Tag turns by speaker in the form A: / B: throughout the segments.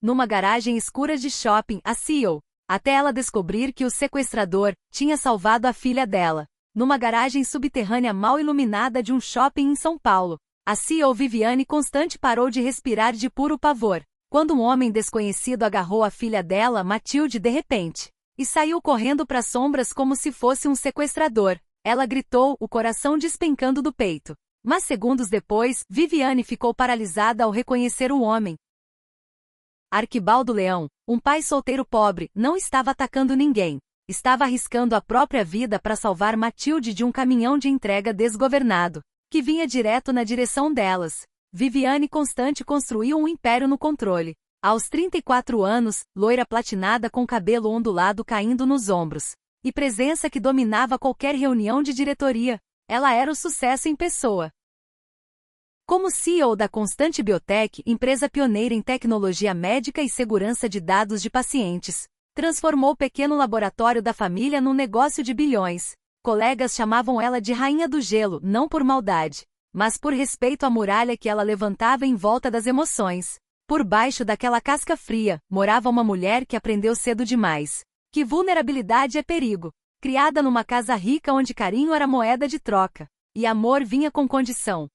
A: numa garagem escura de shopping, a CEO, até ela descobrir que o sequestrador tinha salvado a filha dela. Numa garagem subterrânea mal iluminada de um shopping em São Paulo, a CEO Viviane Constante parou de respirar de puro pavor, quando um homem desconhecido agarrou a filha dela, Matilde, de repente, e saiu correndo para as sombras como se fosse um sequestrador. Ela gritou, o coração despencando do peito. Mas segundos depois, Viviane ficou paralisada ao reconhecer o homem. Arquibaldo Leão, um pai solteiro pobre, não estava atacando ninguém. Estava arriscando a própria vida para salvar Matilde de um caminhão de entrega desgovernado, que vinha direto na direção delas. Viviane Constante construiu um império no controle. Aos 34 anos, loira platinada com cabelo ondulado caindo nos ombros, e presença que dominava qualquer reunião de diretoria, ela era o sucesso em pessoa. Como CEO da Constante Biotech, empresa pioneira em tecnologia médica e segurança de dados de pacientes, transformou o pequeno laboratório da família num negócio de bilhões. Colegas chamavam ela de Rainha do Gelo, não por maldade, mas por respeito à muralha que ela levantava em volta das emoções. Por baixo daquela casca fria, morava uma mulher que aprendeu cedo demais que vulnerabilidade é perigo. Criada numa casa rica onde carinho era moeda de troca, e amor vinha com condição.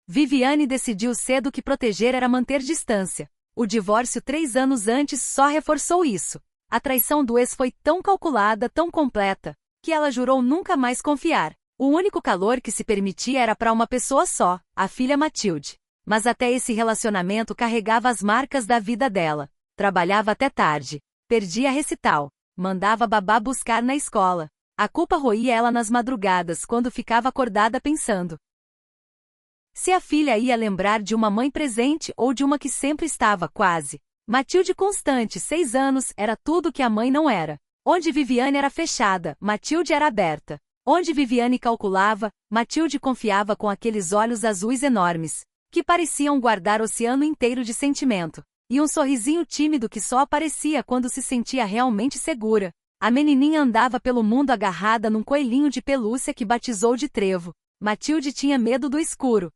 A: Viviane decidiu cedo que proteger era manter distância. O divórcio 3 anos antes só reforçou isso. A traição do ex foi tão calculada, tão completa, que ela jurou nunca mais confiar. O único calor que se permitia era para uma pessoa só, a filha Matilde. Mas até esse relacionamento carregava as marcas da vida dela. Trabalhava até tarde. Perdia recital. Mandava babá buscar na escola. A culpa roía ela nas madrugadas quando ficava acordada pensando se a filha ia lembrar de uma mãe presente ou de uma que sempre estava, quase. Matilde Constante, 6 anos, era tudo que a mãe não era. Onde Viviane era fechada, Matilde era aberta. Onde Viviane calculava, Matilde confiava com aqueles olhos azuis enormes, que pareciam guardar o oceano inteiro de sentimento, e um sorrisinho tímido que só aparecia quando se sentia realmente segura. A menininha andava pelo mundo agarrada num coelhinho de pelúcia que batizou de Trevo. Matilde tinha medo do escuro.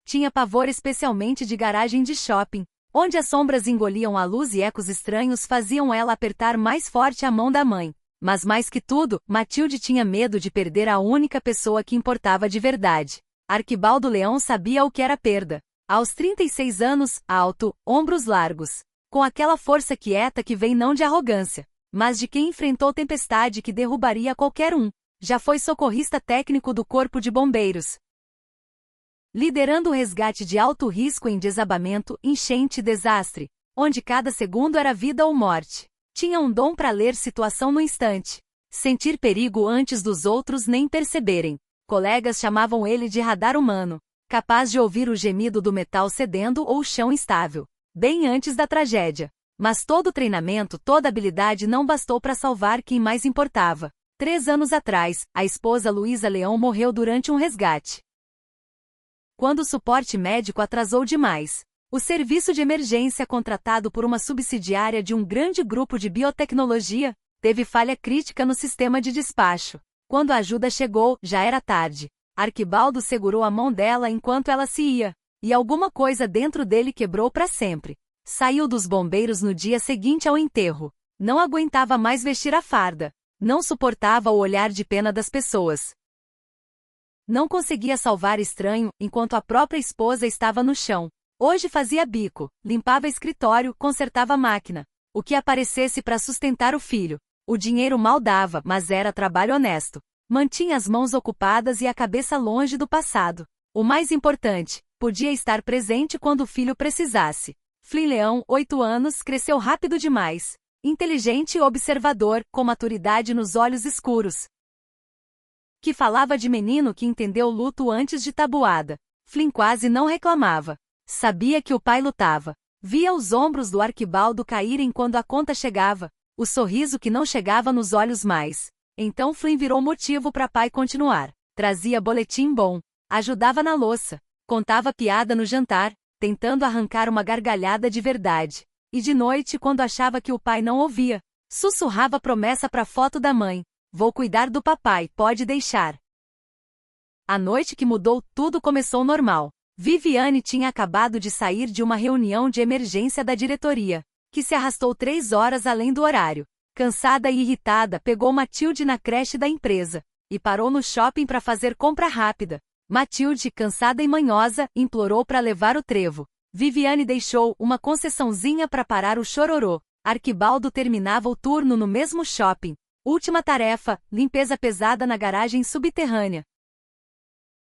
A: Tinha pavor especialmente de garagem de shopping, onde as sombras engoliam a luz e ecos estranhos faziam ela apertar mais forte a mão da mãe. Mas mais que tudo, Matilde tinha medo de perder a única pessoa que importava de verdade. Arquibaldo Leão sabia o que era perda. Aos 36 anos, alto, ombros largos, com aquela força quieta que vem não de arrogância, mas de quem enfrentou tempestade que derrubaria qualquer um. Já foi socorrista técnico do Corpo de Bombeiros, liderando o resgate de alto risco em desabamento, enchente e desastre, onde cada segundo era vida ou morte. Tinha um dom para ler situação no instante, sentir perigo antes dos outros nem perceberem. Colegas chamavam ele de radar humano, capaz de ouvir o gemido do metal cedendo ou o chão instável, bem antes da tragédia. Mas todo o treinamento, toda habilidade não bastou para salvar quem mais importava. 3 anos atrás, a esposa Luísa Leão morreu durante um resgate, quando o suporte médico atrasou demais. O serviço de emergência, contratado por uma subsidiária de um grande grupo de biotecnologia, teve falha crítica no sistema de despacho. Quando a ajuda chegou, já era tarde. Arquibaldo segurou a mão dela enquanto ela se ia, e alguma coisa dentro dele quebrou para sempre. Saiu dos bombeiros no dia seguinte ao enterro. Não aguentava mais vestir a farda. Não suportava o olhar de pena das pessoas. Não conseguia salvar estranho, enquanto a própria esposa estava no chão. Hoje fazia bico, limpava escritório, consertava máquina. O que aparecesse para sustentar o filho. O dinheiro mal dava, mas era trabalho honesto. Mantinha as mãos ocupadas e a cabeça longe do passado. O mais importante, podia estar presente quando o filho precisasse. Flynn Leão, 8 anos, cresceu rápido demais. Inteligente e observador, com maturidade nos olhos escuros, que falava de menino que entendeu o luto antes de tabuada. Flynn quase não reclamava. Sabia que o pai lutava. Via os ombros do Arquibaldo caírem quando a conta chegava, o sorriso que não chegava nos olhos mais. Então Flynn virou motivo para pai continuar. Trazia boletim bom, ajudava na louça, contava piada no jantar, tentando arrancar uma gargalhada de verdade. E de noite, quando achava que o pai não ouvia, sussurrava promessa para a foto da mãe. Vou cuidar do papai, pode deixar. A noite que mudou tudo começou normal. Viviane tinha acabado de sair de uma reunião de emergência da diretoria, que se arrastou 3 horas além do horário. Cansada e irritada, pegou Matilde na creche da empresa e parou no shopping para fazer compra rápida. Matilde, cansada e manhosa, implorou para levar o trevo. Viviane deixou uma concessãozinha para parar o chororô. Arquibaldo terminava o turno no mesmo shopping. Última tarefa, limpeza pesada na garagem subterrânea.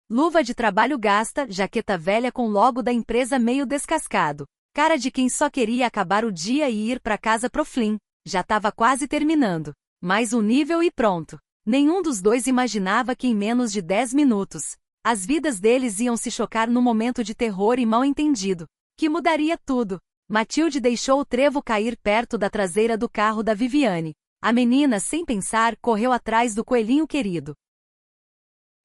A: Luva de trabalho gasta, jaqueta velha com logo da empresa meio descascado. Cara de quem só queria acabar o dia e ir para casa pro flim. Já estava quase terminando. Mais um nível e pronto. Nenhum dos dois imaginava que em menos de 10 minutos, as vidas deles iam se chocar num momento de terror e mal-entendido, que mudaria tudo. Matilde deixou o trevo cair perto da traseira do carro da Viviane. A menina, sem pensar, correu atrás do coelhinho querido.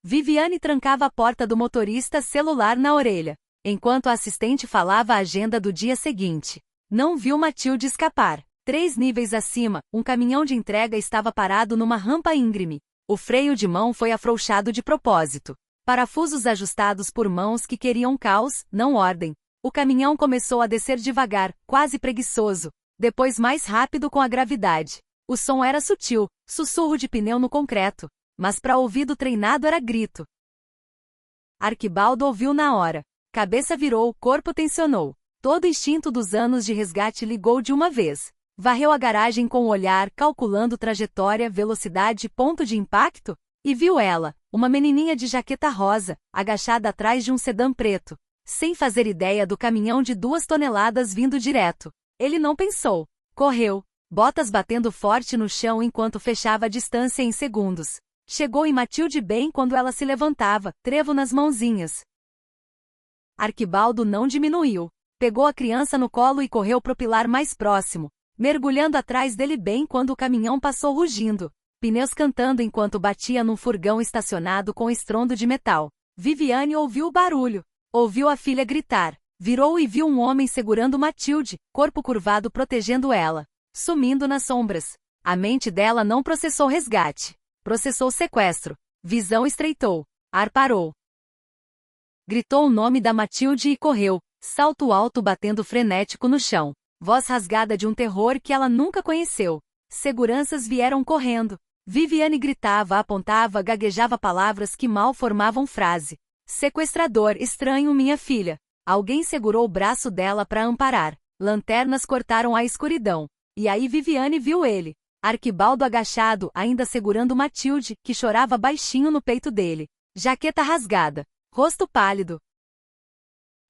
A: Viviane trancava a porta do motorista, celular na orelha, enquanto a assistente falava a agenda do dia seguinte. Não viu Matilde escapar. 3 níveis acima, um caminhão de entrega estava parado numa rampa íngreme. O freio de mão foi afrouxado de propósito. Parafusos ajustados por mãos que queriam caos, não ordem. O caminhão começou a descer devagar, quase preguiçoso, depois mais rápido com a gravidade. O som era sutil, sussurro de pneu no concreto, mas para ouvido treinado era grito. Arquibaldo ouviu na hora. Cabeça virou, corpo tensionou. Todo o instinto dos anos de resgate ligou de uma vez. Varreu a garagem com o olhar, calculando trajetória, velocidade, ponto de impacto, e viu ela, uma menininha de jaqueta rosa, agachada atrás de um sedã preto, sem fazer ideia do caminhão de 2 toneladas vindo direto. Ele não pensou. Correu, botas batendo forte no chão enquanto fechava a distância em segundos. Chegou em Matilde bem quando ela se levantava, trevo nas mãozinhas. Arquibaldo não diminuiu. Pegou a criança no colo e correu pro pilar mais próximo, mergulhando atrás dele bem quando o caminhão passou rugindo, pneus cantando enquanto batia num furgão estacionado com estrondo de metal. Viviane ouviu o barulho, ouviu a filha gritar, virou e viu um homem segurando Matilde, corpo curvado protegendo ela, sumindo nas sombras. A mente dela não processou resgate, processou sequestro. Visão estreitou, ar parou. Gritou o nome da Matilde e correu, salto alto batendo frenético no chão. Voz rasgada de um terror que ela nunca conheceu. Seguranças vieram correndo. Viviane gritava, apontava, gaguejava palavras que mal formavam frase. Sequestrador, estranho, minha filha. Alguém segurou o braço dela para amparar. Lanternas cortaram a escuridão. E aí Viviane viu ele. Arquibaldo agachado, ainda segurando Matilde, que chorava baixinho no peito dele. Jaqueta rasgada. Rosto pálido.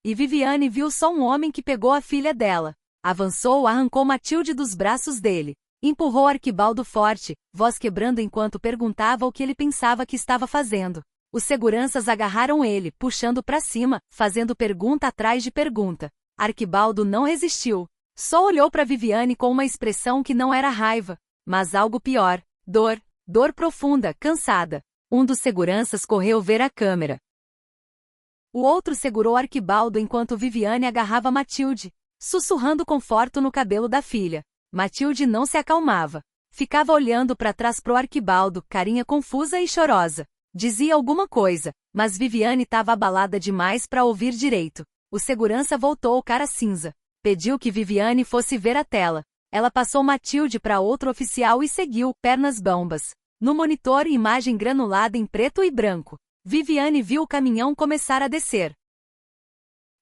A: E Viviane viu só um homem que pegou a filha dela. Avançou, arrancou Matilde dos braços dele. Empurrou Arquibaldo forte, voz quebrando enquanto perguntava o que ele pensava que estava fazendo. Os seguranças agarraram ele, puxando para cima, fazendo pergunta atrás de pergunta. Arquibaldo não resistiu. Só olhou para Viviane com uma expressão que não era raiva, mas algo pior. Dor. Dor profunda, cansada. Um dos seguranças correu ver a câmera. O outro segurou Arquibaldo enquanto Viviane agarrava Matilde, sussurrando conforto no cabelo da filha. Matilde não se acalmava. Ficava olhando para trás pro Arquibaldo, carinha confusa e chorosa. Dizia alguma coisa, mas Viviane estava abalada demais para ouvir direito. O segurança voltou cara cinza. Pediu que Viviane fosse ver a tela. Ela passou Matilde para outro oficial e seguiu, pernas bambas. No monitor, imagem granulada em preto e branco. Viviane viu o caminhão começar a descer.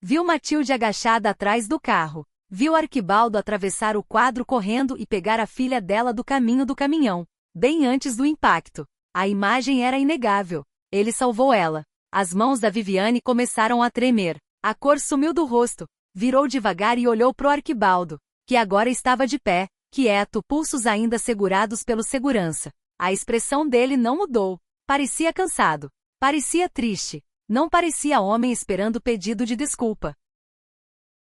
A: Viu Matilde agachada atrás do carro. Viu Arquibaldo atravessar o quadro correndo e pegar a filha dela do caminho do caminhão, bem antes do impacto. A imagem era inegável. Ele salvou ela. As mãos da Viviane começaram a tremer. A cor sumiu do rosto. Virou devagar e olhou pro Arquibaldo, que agora estava de pé, quieto, pulsos ainda segurados pelo segurança. A expressão dele não mudou. Parecia cansado. Parecia triste. Não parecia homem esperando pedido de desculpa.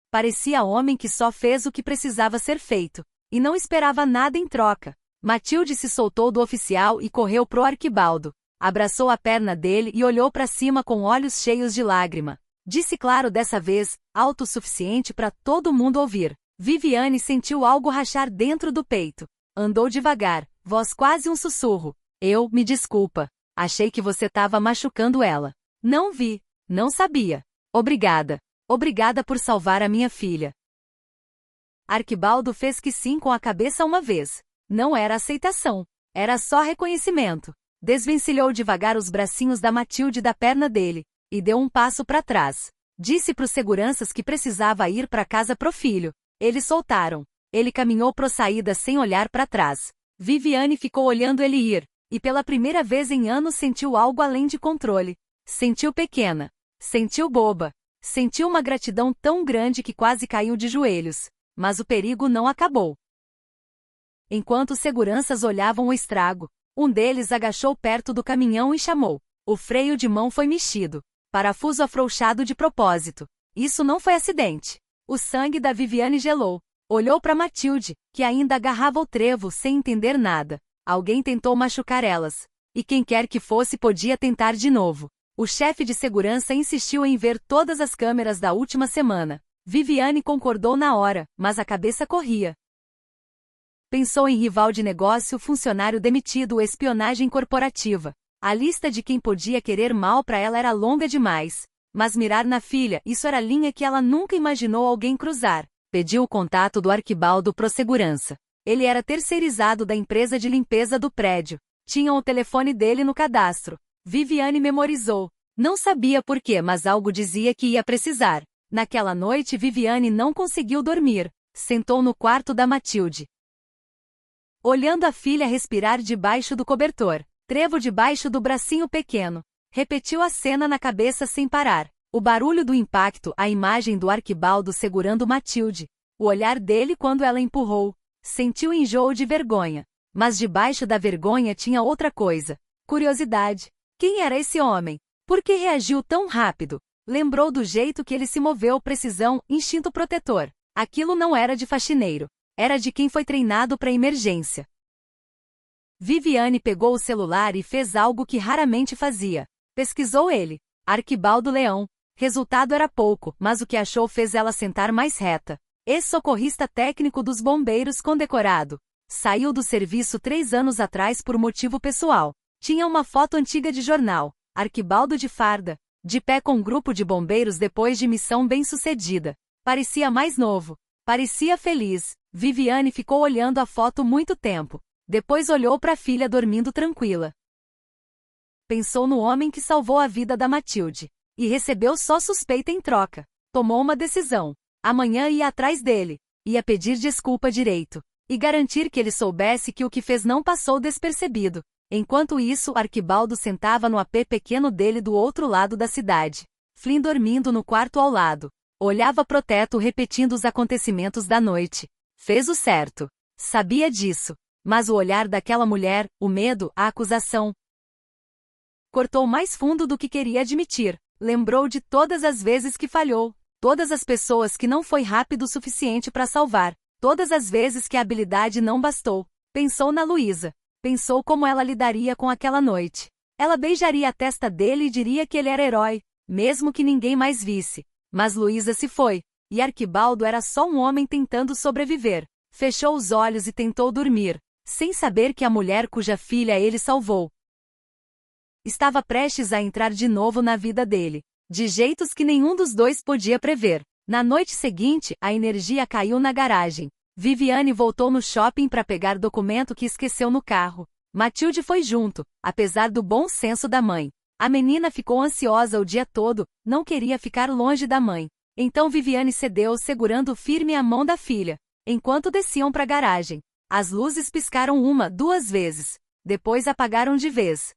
A: Parecia homem que só fez o que precisava ser feito, e não esperava nada em troca. Matilde se soltou do oficial e correu pro Arquibaldo. Abraçou a perna dele e olhou para cima com olhos cheios de lágrima. Disse claro dessa vez, alto o suficiente para todo mundo ouvir. Viviane sentiu algo rachar dentro do peito. Andou devagar, voz quase um sussurro. Me desculpa. Achei que você estava machucando ela. Não vi. Não sabia. Obrigada. Obrigada por salvar a minha filha. Arquibaldo fez que sim com a cabeça uma vez. Não era aceitação. Era só reconhecimento. Desvencilhou devagar os bracinhos da Matilde da perna dele, e deu um passo para trás. Disse pros seguranças que precisava ir para casa pro filho. Eles soltaram. Ele caminhou pro saída sem olhar para trás. Viviane ficou olhando ele ir, e pela primeira vez em anos sentiu algo além de controle. Sentiu pequena. Sentiu boba. Sentiu uma gratidão tão grande que quase caiu de joelhos. Mas o perigo não acabou. Enquanto os seguranças olhavam o estrago, um deles agachou perto do caminhão e chamou. O freio de mão foi mexido. Parafuso afrouxado de propósito. Isso não foi acidente. O sangue da Viviane gelou. Olhou para Matilde, que ainda agarrava o trevo sem entender nada. Alguém tentou machucar elas. E quem quer que fosse podia tentar de novo. O chefe de segurança insistiu em ver todas as câmeras da última semana. Viviane concordou na hora, mas a cabeça corria. Pensou em rival de negócio, funcionário demitido, espionagem corporativa. A lista de quem podia querer mal para ela era longa demais. Mas mirar na filha, isso era linha que ela nunca imaginou alguém cruzar. Pediu o contato do Arquibaldo pro segurança. Ele era terceirizado da empresa de limpeza do prédio. Tinham o telefone dele no cadastro. Viviane memorizou. Não sabia por quê, mas algo dizia que ia precisar. Naquela noite Viviane não conseguiu dormir. Sentou no quarto da Matilde, olhando a filha respirar debaixo do cobertor. Trevo debaixo do bracinho pequeno. Repetiu a cena na cabeça sem parar. O barulho do impacto, a imagem do Arquibaldo segurando Matilde. O olhar dele quando ela empurrou. Sentiu enjoo de vergonha. Mas debaixo da vergonha tinha outra coisa. Curiosidade. Quem era esse homem? Por que reagiu tão rápido? Lembrou do jeito que ele se moveu, precisão, instinto protetor. Aquilo não era de faxineiro. Era de quem foi treinado para emergência. Viviane pegou o celular e fez algo que raramente fazia. Pesquisou ele. Arquibaldo Leão. Resultado era pouco, mas o que achou fez ela sentar mais reta. Ex-socorrista técnico dos bombeiros condecorado. Saiu do serviço 3 anos atrás por motivo pessoal. Tinha uma foto antiga de jornal. Arquibaldo de farda. De pé com um grupo de bombeiros depois de missão bem-sucedida. Parecia mais novo. Parecia feliz. Viviane ficou olhando a foto muito tempo. Depois olhou para a filha dormindo tranquila. Pensou no homem que salvou a vida da Matilde. E recebeu só suspeita em troca. Tomou uma decisão. Amanhã ia atrás dele. Ia pedir desculpa direito. E garantir que ele soubesse que o que fez não passou despercebido. Enquanto isso, Arquibaldo sentava no AP pequeno dele do outro lado da cidade. Flynn dormindo no quarto ao lado. Olhava pro teto repetindo os acontecimentos da noite. Fez o certo. Sabia disso. Mas o olhar daquela mulher, o medo, a acusação, cortou mais fundo do que queria admitir. Lembrou de todas as vezes que falhou. Todas as pessoas que não foi rápido o suficiente para salvar. Todas as vezes que a habilidade não bastou. Pensou na Luísa. Pensou como ela lidaria com aquela noite. Ela beijaria a testa dele e diria que ele era herói, mesmo que ninguém mais visse. Mas Luísa se foi. E Arquibaldo era só um homem tentando sobreviver. Fechou os olhos e tentou dormir, sem saber que a mulher cuja filha ele salvou estava prestes a entrar de novo na vida dele, de jeitos que nenhum dos dois podia prever. Na noite seguinte, a energia caiu na garagem. Viviane voltou no shopping para pegar documento que esqueceu no carro. Matilde foi junto, apesar do bom senso da mãe. A menina ficou ansiosa o dia todo, não queria ficar longe da mãe. Então Viviane cedeu, segurando firme a mão da filha, enquanto desciam para a garagem. As luzes piscaram 1, 2 vezes. Depois apagaram de vez.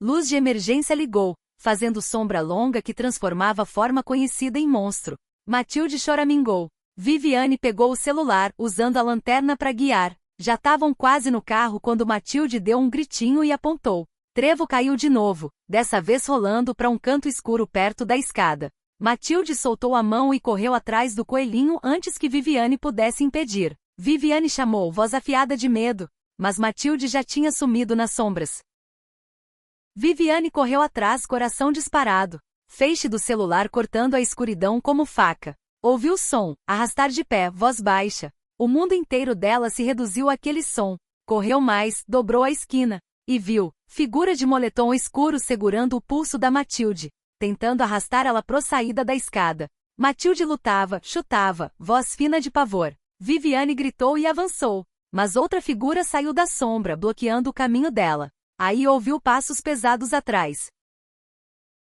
A: Luz de emergência ligou, fazendo sombra longa que transformava a forma conhecida em monstro. Matilde choramingou. Viviane pegou o celular, usando a lanterna para guiar. Já estavam quase no carro quando Matilde deu um gritinho e apontou. Trevo caiu de novo, dessa vez rolando para um canto escuro perto da escada. Matilde soltou a mão e correu atrás do coelhinho antes que Viviane pudesse impedir. Viviane chamou, voz afiada de medo, mas Matilde já tinha sumido nas sombras. Viviane correu atrás, coração disparado. Feixe do celular cortando a escuridão como faca. Ouviu o som, arrastar de pé, voz baixa. O mundo inteiro dela se reduziu àquele som. Correu mais, dobrou a esquina. E viu, figura de moletom escuro segurando o pulso da Matilde. tentando arrastar ela pro saída da escada. Matilde lutava, chutava, voz fina de pavor. Viviane gritou e avançou, mas outra figura saiu da sombra, bloqueando o caminho dela. Aí ouviu passos pesados atrás.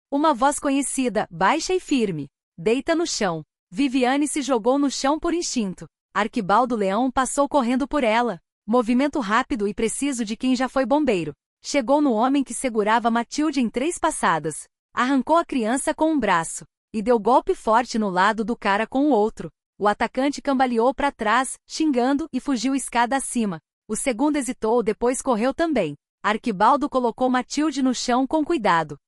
A: Uma voz conhecida, baixa e firme. Deita no chão. Viviane se jogou no chão por instinto. Arquibaldo Leão passou correndo por ela. Movimento rápido e preciso de quem já foi bombeiro. Chegou no homem que segurava Matilde em 3 passadas. Arrancou a criança com um braço. E deu golpe forte no lado do cara com o outro. O atacante cambaleou para trás, xingando, e fugiu escada acima. O segundo hesitou, depois correu também. Arquibaldo colocou Matilde no chão com cuidado.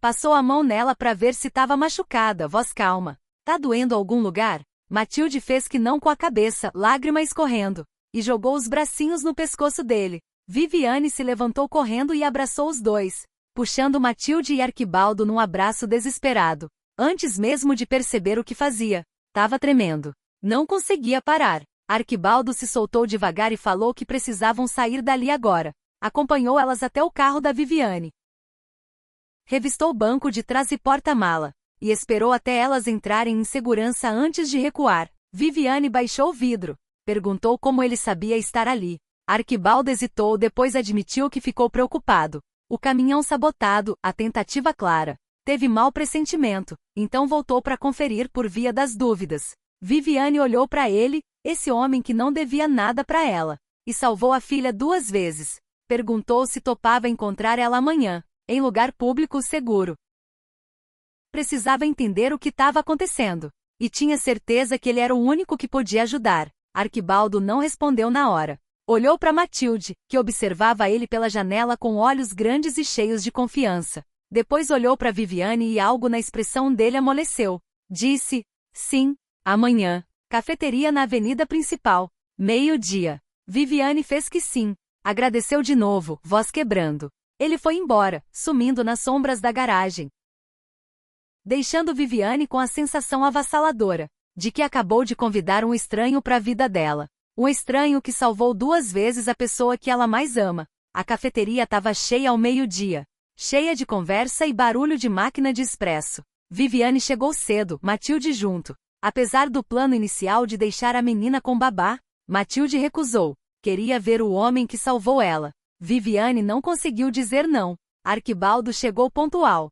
A: Passou a mão nela para ver se estava machucada, voz calma. Tá doendo algum lugar? Matilde fez que não com a cabeça, lágrima escorrendo, e jogou os bracinhos no pescoço dele. Viviane se levantou correndo e abraçou os dois, puxando Matilde e Arquibaldo num abraço desesperado. Antes mesmo de perceber o que fazia, tava tremendo. Não conseguia parar. Arquibaldo se soltou devagar e falou que precisavam sair dali agora. Acompanhou elas até o carro da Viviane. Revistou o banco de trás e porta-mala, e esperou até elas entrarem em segurança antes de recuar. Viviane baixou o vidro. Perguntou como ele sabia estar ali. Arquibaldo hesitou, depois admitiu que ficou preocupado. O caminhão sabotado, a tentativa clara. Teve mau pressentimento, então voltou para conferir por via das dúvidas. Viviane olhou para ele, esse homem que não devia nada para ela, e salvou a filha 2 vezes. Perguntou se topava encontrar ela amanhã, em lugar público seguro. Precisava entender o que estava acontecendo, e tinha certeza que ele era o único que podia ajudar. Arquibaldo não respondeu na hora. Olhou para Matilde, que observava ele pela janela com olhos grandes e cheios de confiança. Depois olhou para Viviane e algo na expressão dele amoleceu. Disse, sim, amanhã. Cafeteria na avenida principal. 12:00. Viviane fez que sim. Agradeceu de novo, voz quebrando. Ele foi embora, sumindo nas sombras da garagem, deixando Viviane com a sensação avassaladora de que acabou de convidar um estranho para a vida dela. Um estranho que salvou 2 vezes a pessoa que ela mais ama. A cafeteria estava cheia ao 12:00. Cheia de conversa e barulho de máquina de expresso. Viviane chegou cedo, Matilde junto. Apesar do plano inicial de deixar a menina com babá, Matilde recusou. Queria ver o homem que salvou ela. Viviane não conseguiu dizer não. Arquibaldo chegou pontual.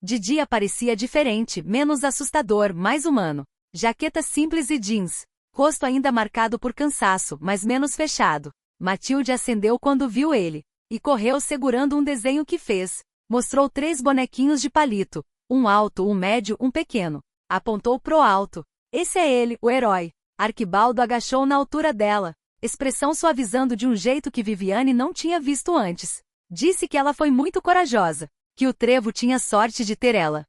A: De dia parecia diferente, menos assustador, mais humano. Jaqueta simples e jeans. Rosto ainda marcado por cansaço, mas menos fechado. Matilde acendeu quando viu ele. E correu segurando um desenho que fez. Mostrou 3 bonequinhos de palito. Um alto, um médio, um pequeno. Apontou pro alto. Esse é ele, o herói. Arquibaldo agachou na altura dela. Expressão suavizando de um jeito que Viviane não tinha visto antes. Disse que ela foi muito corajosa. Que o trevo tinha sorte de ter ela.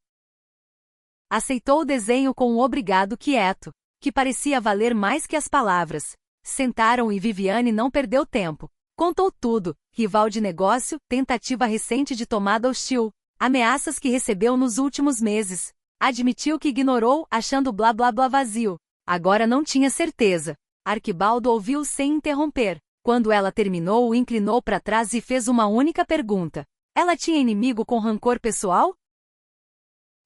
A: Aceitou o desenho com um obrigado quieto, que parecia valer mais que as palavras. Sentaram e Viviane não perdeu tempo. Contou tudo, rival de negócio, tentativa recente de tomada hostil, ameaças que recebeu nos últimos meses. Admitiu que ignorou, achando blá blá blá vazio. Agora não tinha certeza. Arquibaldo ouviu sem interromper. Quando ela terminou, o inclinou para trás e fez uma única pergunta. Ela tinha inimigo com rancor pessoal?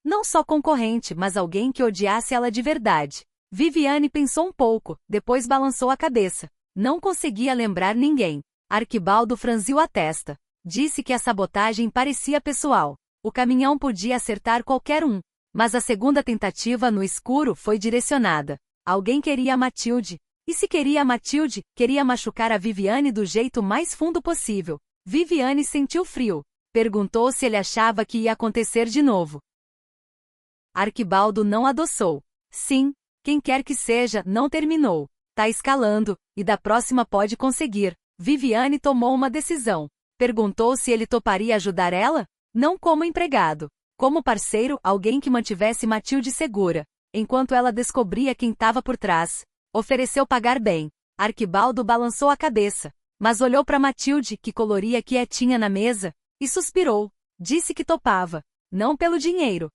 A: Não só concorrente, mas alguém que odiasse ela de verdade. Viviane pensou um pouco, depois balançou a cabeça. Não conseguia lembrar ninguém. Arquibaldo franziu a testa. Disse que a sabotagem parecia pessoal. O caminhão podia acertar qualquer um. Mas a segunda tentativa no escuro foi direcionada. Alguém queria a Matilde. E se queria a Matilde, queria machucar a Viviane do jeito mais fundo possível. Viviane sentiu frio. Perguntou se ele achava que ia acontecer de novo. Arquibaldo não adoçou. Sim, quem quer que seja, não terminou. Tá escalando, e da próxima pode conseguir. Viviane tomou uma decisão. Perguntou se ele toparia ajudar ela? Não como empregado. Como parceiro, alguém que mantivesse Matilde segura, enquanto ela descobria quem estava por trás. Ofereceu pagar bem. Arquibaldo balançou a cabeça, mas olhou para Matilde, que coloria quietinha na mesa, e suspirou. Disse que topava. Não pelo dinheiro.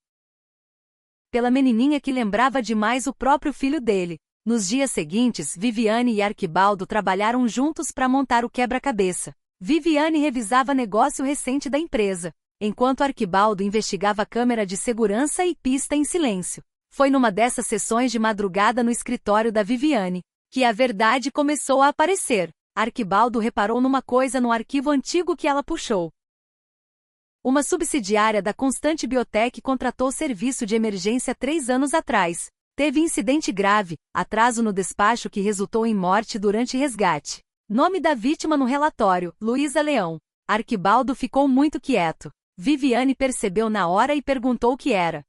A: Pela menininha que lembrava demais o próprio filho dele. Nos dias seguintes, Viviane e Arquibaldo trabalharam juntos para montar o quebra-cabeça. Viviane revisava negócio recente da empresa. enquanto Arquibaldo investigava câmera de segurança e pista em silêncio. Foi numa dessas sessões de madrugada no escritório da Viviane que a verdade começou a aparecer. Arquibaldo reparou numa coisa no arquivo antigo que ela puxou. Uma subsidiária da Constante Biotech contratou serviço de emergência 3 anos atrás. Teve incidente grave, atraso no despacho que resultou em morte durante resgate. Nome da vítima no relatório, Luísa Leão. Arquibaldo ficou muito quieto. Viviane percebeu na hora e perguntou o que era.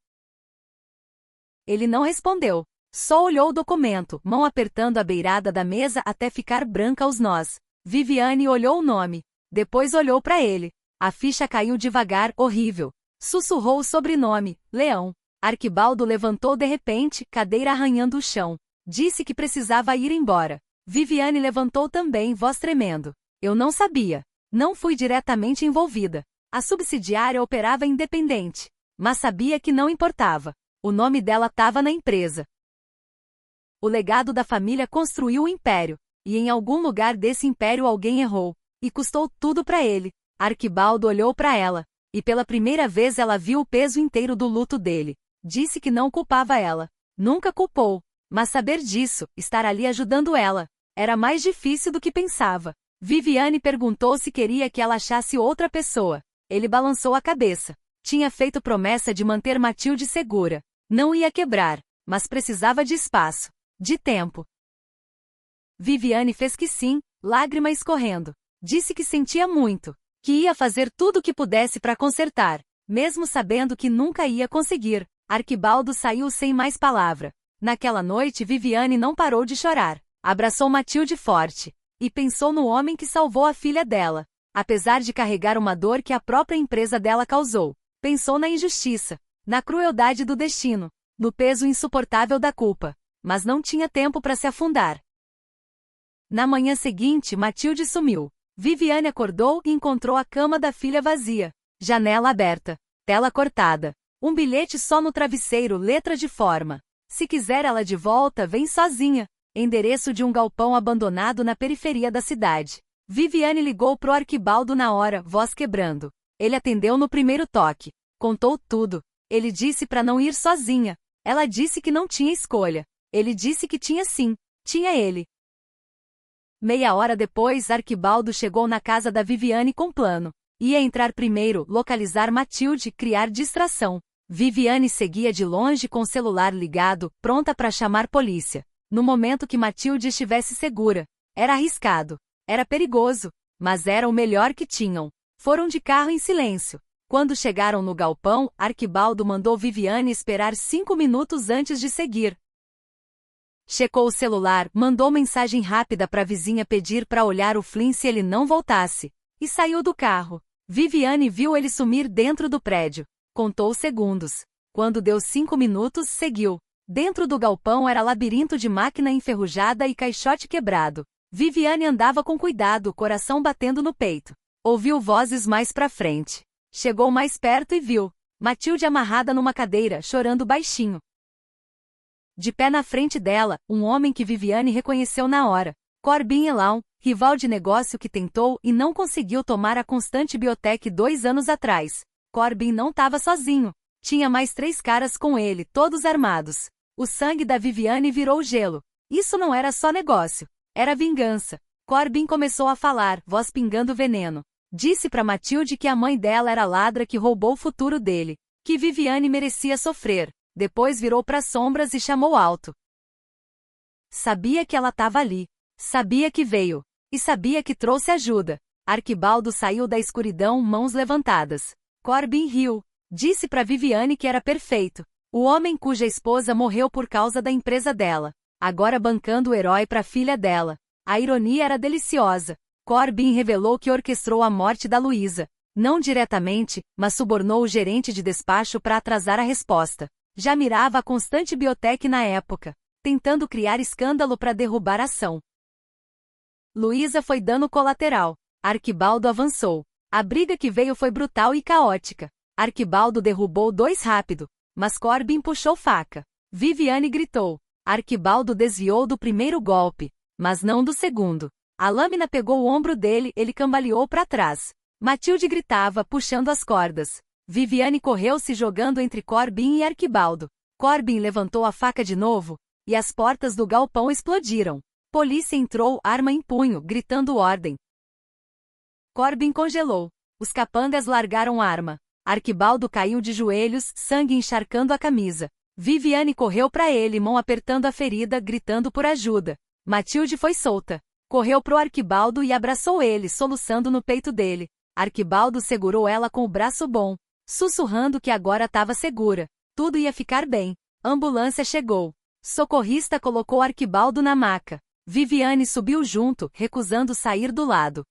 A: Ele não respondeu. Só olhou o documento, mão apertando a beirada da mesa até ficar branca aos nós. Viviane olhou o nome. Depois olhou para ele. A ficha caiu devagar, horrível. Sussurrou o sobrenome, Leão. Arquibaldo levantou de repente, cadeira arranhando o chão. Disse que precisava ir embora. Viviane levantou também, voz tremendo. Eu não sabia. Não fui diretamente envolvida. A subsidiária operava independente. Mas sabia que não importava. O nome dela estava na empresa. O legado da família construiu o império. E em algum lugar desse império alguém errou. E custou tudo para ele. Arquibaldo olhou para ela. E pela primeira vez ela viu o peso inteiro do luto dele. Disse que não culpava ela. Nunca culpou. Mas saber disso, estar ali ajudando ela, era mais difícil do que pensava. Viviane perguntou se queria que ela achasse outra pessoa. Ele balançou a cabeça. Tinha feito promessa de manter Matilde segura. Não ia quebrar, mas precisava de espaço. De tempo. Viviane fez que sim, lágrima escorrendo. Disse que sentia muito. Que ia fazer tudo o que pudesse para consertar. Mesmo sabendo que nunca ia conseguir. Arquibaldo saiu sem mais palavra. Naquela noite Viviane não parou de chorar. Abraçou Matilde forte. E pensou no homem que salvou a filha dela. Apesar de carregar uma dor que a própria empresa dela causou. Pensou na injustiça. Na crueldade do destino. No peso insuportável da culpa. Mas não tinha tempo para se afundar. Na manhã seguinte Matilde sumiu. Viviane acordou e encontrou a cama da filha vazia. Janela aberta. Tela cortada. Um bilhete só no travesseiro, letra de forma. Se quiser ela de volta, vem sozinha. Endereço de um galpão abandonado na periferia da cidade. Viviane ligou pro Arquibaldo na hora, voz quebrando. Ele atendeu no primeiro toque. Contou tudo. Ele disse para não ir sozinha. Ela disse que não tinha escolha. Ele disse que tinha sim. Tinha ele. Meia hora depois, Arquibaldo chegou na casa da Viviane com plano. Ia entrar primeiro, localizar Matilde, criar distração. Viviane seguia de longe com o celular ligado, pronta para chamar polícia. No momento que Matilde estivesse segura. Era arriscado. Era perigoso. Mas era o melhor que tinham. Foram de carro em silêncio. Quando chegaram no galpão, Arquibaldo mandou Viviane esperar 5 minutos antes de seguir. Checou o celular, mandou mensagem rápida para a vizinha pedir para olhar o Flynn se ele não voltasse. E saiu do carro. Viviane viu ele sumir dentro do prédio. Contou segundos. Quando deu 5 minutos, seguiu. Dentro do galpão era labirinto de máquina enferrujada e caixote quebrado. Viviane andava com cuidado, coração batendo no peito. Ouviu vozes mais pra frente. Chegou mais perto e viu Matilde amarrada numa cadeira, chorando baixinho. De pé na frente dela, um homem que Viviane reconheceu na hora. Corbin Elan, rival de negócio que tentou e não conseguiu tomar a Constante Biotech 2 anos atrás. Corbin não estava sozinho. Tinha mais 3 caras com ele, todos armados. O sangue da Viviane virou gelo. Isso não era só negócio. Era vingança. Corbin começou a falar, voz pingando veneno. Disse para Matilde que a mãe dela era ladra que roubou o futuro dele. Que Viviane merecia sofrer. Depois virou para as sombras e chamou alto. Sabia que ela estava ali. Sabia que veio. E sabia que trouxe ajuda. Arquibaldo saiu da escuridão, mãos levantadas. Corbin riu. Disse para Viviane que era perfeito. O homem cuja esposa morreu por causa da empresa dela. Agora bancando o herói para a filha dela. A ironia era deliciosa. Corbin revelou que orquestrou a morte da Luísa. Não diretamente, mas subornou o gerente de despacho para atrasar a resposta. Já mirava a Constante Biotech na época, tentando criar escândalo para derrubar a ação. Luísa foi dano colateral. Arquibaldo avançou. A briga que veio foi brutal e caótica. Arquibaldo derrubou 2 rápido, mas Corbin puxou faca. Viviane gritou. Arquibaldo desviou do primeiro golpe, mas não do segundo. A lâmina pegou o ombro dele, ele cambaleou para trás. Matilde gritava, puxando as cordas. Viviane correu se jogando entre Corbin e Arquibaldo. Corbin levantou a faca de novo, e as portas do galpão explodiram. Polícia entrou, arma em punho, gritando ordem. Corbin congelou. Os capangas largaram a arma. Arquibaldo caiu de joelhos, sangue encharcando a camisa. Viviane correu para ele, mão apertando a ferida, gritando por ajuda. Matilde foi solta. Correu pro Arquibaldo e abraçou ele, soluçando no peito dele. Arquibaldo segurou ela com o braço bom, sussurrando que agora estava segura. Tudo ia ficar bem. Ambulância chegou. Socorrista colocou Arquibaldo na maca. Viviane subiu junto, recusando sair do lado.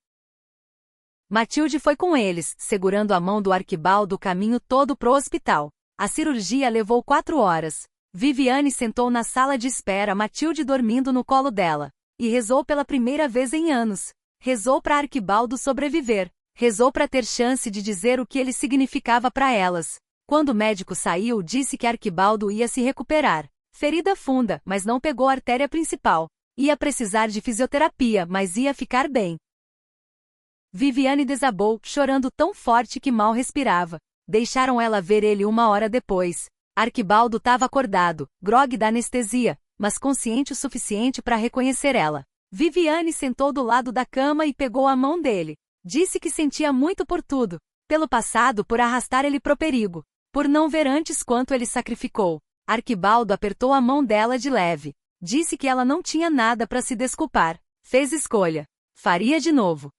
A: Matilde foi com eles, segurando a mão do Arquibaldo o caminho todo pro hospital. A cirurgia levou 4 horas. Viviane sentou na sala de espera, Matilde dormindo no colo dela. E rezou pela primeira vez em anos. Rezou para Arquibaldo sobreviver. Rezou para ter chance de dizer o que ele significava para elas. Quando o médico saiu, disse que Arquibaldo ia se recuperar. Ferida funda, mas não pegou a artéria principal. Ia precisar de fisioterapia, mas ia ficar bem. Viviane desabou, chorando tão forte que mal respirava. Deixaram ela ver ele 1 hora depois. Arquibaldo estava acordado, grogue da anestesia, mas consciente o suficiente para reconhecer ela. Viviane sentou do lado da cama e pegou a mão dele. Disse que sentia muito por tudo. Pelo passado, por arrastar ele pro perigo. Por não ver antes quanto ele sacrificou. Arquibaldo apertou a mão dela de leve. Disse que ela não tinha nada para se desculpar. Fez escolha. Faria de novo.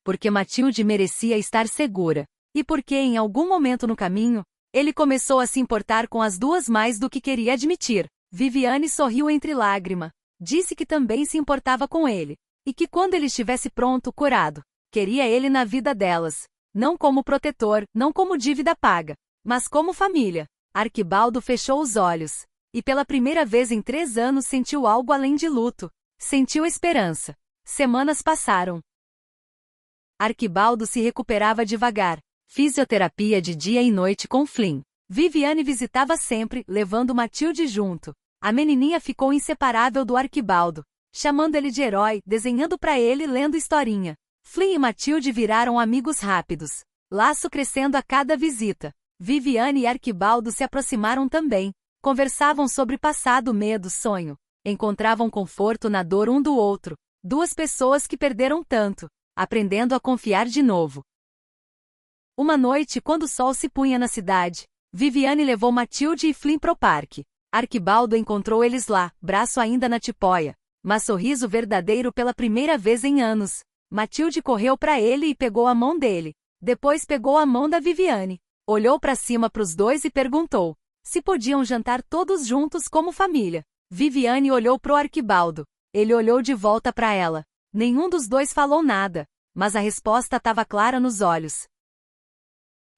A: Porque Matilde merecia estar segura. E porque em algum momento no caminho, ele começou a se importar com as duas mais do que queria admitir. Viviane sorriu entre lágrima. Disse que também se importava com ele. E que quando ele estivesse pronto, curado, queria ele na vida delas. Não como protetor, não como dívida paga, mas como família. Arquibaldo fechou os olhos. E pela primeira vez em 3 anos sentiu algo além de luto. Sentiu esperança. Semanas passaram. Arquibaldo se recuperava devagar. Fisioterapia de dia e noite com Flynn. Viviane visitava sempre, levando Matilde junto. A menininha ficou inseparável do Arquibaldo, chamando ele de herói, desenhando para ele, lendo historinha. Flynn e Matilde viraram amigos rápidos. Laço crescendo a cada visita. Viviane e Arquibaldo se aproximaram também. Conversavam sobre passado, medo, sonho. Encontravam conforto na dor um do outro. 2 pessoas que perderam tanto, aprendendo a confiar de novo. Uma noite, quando o sol se punha na cidade, Viviane levou Matilde e Flynn pro parque. Arquibaldo encontrou eles lá, braço ainda na tipóia, mas sorriso verdadeiro pela primeira vez em anos. Matilde correu para ele e pegou a mão dele. Depois pegou a mão da Viviane. Olhou para cima pros 2 e perguntou se podiam jantar todos juntos como família. Viviane olhou pro Arquibaldo. Ele olhou de volta para ela. Nenhum dos 2 falou nada, mas a resposta estava clara nos olhos.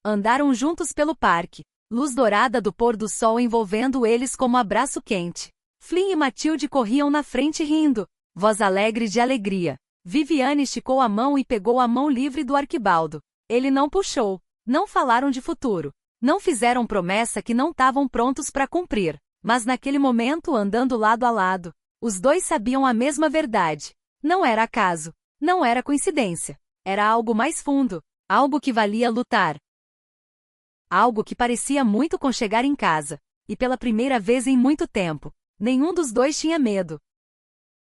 A: Andaram juntos pelo parque. Luz dourada do pôr do sol envolvendo eles como abraço quente. Flynn e Matilde corriam na frente rindo, voz alegre de alegria. Viviane esticou a mão e pegou a mão livre do Arquibaldo. Ele não puxou. Não falaram de futuro. Não fizeram promessa que não estavam prontos para cumprir. Mas naquele momento, andando lado a lado, os 2 sabiam a mesma verdade. Não era acaso. Não era coincidência. Era algo mais fundo. Algo que valia lutar. Algo que parecia muito com chegar em casa. E pela primeira vez em muito tempo, nenhum dos 2 tinha medo.